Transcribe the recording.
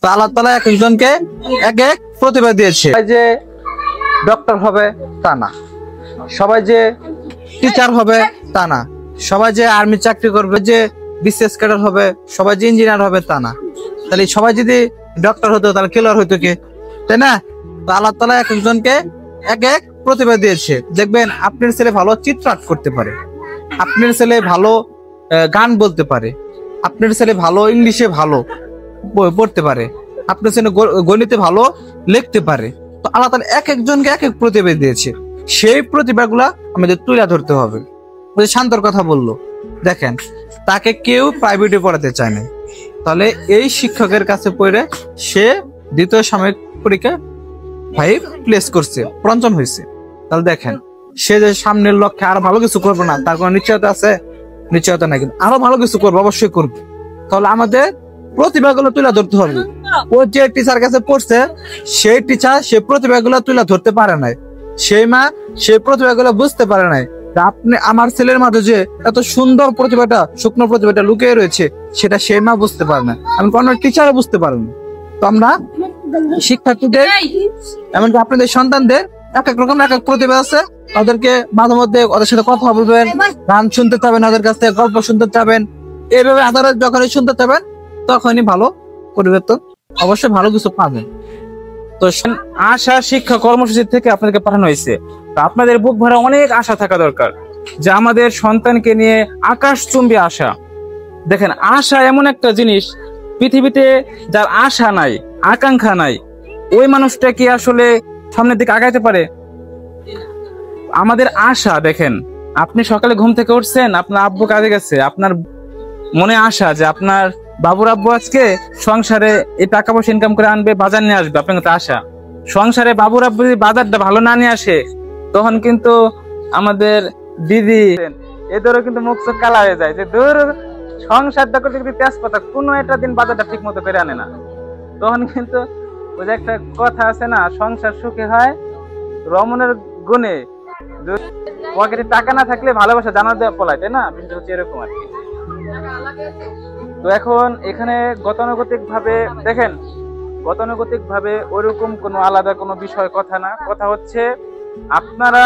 তো আল্লাহ তাআলা এক একজনকে এক এক প্রতিভা দিয়েছে। সবাই যে ডক্টর হবে তা না, সবাই যে টিচার হবে তা না, সবাই যে আর্মি চাকরি করবে, যে বিসিএস ক্যাডার হবে, সবাই যে ইঞ্জিনিয়ার হবে তা না। তাহলে সবাই যদি ডক্টর হতো তাহলে কিলার হইতো কে, তাই না? তো আল্লাহ তাআলা এক একজনকে এক এক প্রতিভা দিয়েছে। দেখবেন আপনার ছেলে ভালো চিত্র আর্ট করতে পারে, আপনার ছেলে ভালো গান বলতে পারে, আপনার ছেলে ভালো ইংলিশে ভালো পড়তে পারে, আপনার ছেলে গণিতে ভালো লিখতে পারে। তো আল্লাহ তাআলা এক একজনকে এক এক প্রতিভা দিয়েছে, সেই প্রতিভাগুলা আমাদের তুলে ধরতে হবে। শান্তর কথা বললো, দেখেন তাকে কেউ প্রাইভেটে পড়াতে চায় না, তাহলে এই শিক্ষকের কাছে পড়ে সে দ্বিতীয় সাময়িক পরীক্ষা 5 প্লেস করছে, পঞ্চম হয়েছে। তাহলে দেখেন সে যে সামনের লক্ষ্যে আরো ভালো কিছু করবে না, তার কোনো নিশ্চয়তা আছে? নিশ্চয়তা নাই, কিন্তু আরো ভালো কিছু করবে, অবশ্যই করবে। তাহলে আমাদের প্রতিভাগুলো তুলে ধরতে হবে। ও যে টিচার কাছে পড়ছে, সেই টিচার সে প্রতিভাগুলো তুলে ধরতে পারে নাই, সেই মা সেই প্রতিভাগুলো বুঝতে পারে নাই। আপনি আমার ছেলের মাঝে যে এত সুন্দর প্রতিভাটা, শুকনো প্রতিভাটা লুকিয়ে রয়েছে, সেটা সেই মা বুঝতে পারে না, আমি কোনো টিচারও বুঝতে পারি না। তো আমরা শিক্ষার্থীদের, এমনকি আপনাদের সন্তানদের এক এক রকম এক এক প্রতিভা আছে, তাদেরকে মাঝে মধ্যে ওদের সাথে কথা বলবেন, গান শুনতে চাবেন, ওদের কাছ থেকে গল্প শুনতে চাবেন, এইভাবে আধারে যখনই শুনতে চাবেন তখনই ভালো পরিবর্তন, অবশ্যই ভালো কিছু পাবেন। তো আশা শিক্ষা কর্মসূচি থেকে আপনাদেরকে পাঠানো হয়েছে। তো আপনাদের বুক ভরা অনেক আশা থাকা দরকার, যে আমাদের সন্তানকে নিয়ে আকাশচুম্বী আশা। দেখেন, আশা এমন একটা জিনিস, পৃথিবীতে যার আশা নাই, আকাঙ্ক্ষা নাই, ওই মানুষটা কি আসলে সামনের দিকে আগাইতে পারে? আমাদের আশা, দেখেন আপনি সকালে ঘুম থেকে উঠছেন, আপনার আব্বু কাজে গেছে, আপনার মনে আশা যে আপনার বাবুর আব্বু আজকে সংসারে এই টাকা পয়সা ইনকাম করে আনবে, বাজার নিয়ে আসবে, আপনার তো আশা। সংসারে বাবুর আব্বু যদি বাজারটা ভালো না নিয়ে আসে, তখন কিন্তু আমাদের দিদি এদেরও কিন্তু মুখ চোখ কালা হয়ে যায়, যে দূর সংসারটা করতে কিন্তু তেজপাতা কোনো একটা দিন বাজারটা ঠিক মতো করে আনে না। তখন কিন্তু ওই যে একটা কথা আছে না, সংসার সুখে হয় রমণের গুণে, পকেটে টাকা না থাকলে ভালোবাসা জানা দেওয়া পলায়, তাই না? কিন্তু হচ্ছে এরকম আর কি। তো এখন এখানে গতানুগতিক ভাবে দেখেন, গতানুগতিক ভাবে ওরকম কোনো আলাদা কোনো বিষয় কথা না, কথা হচ্ছে আপনারা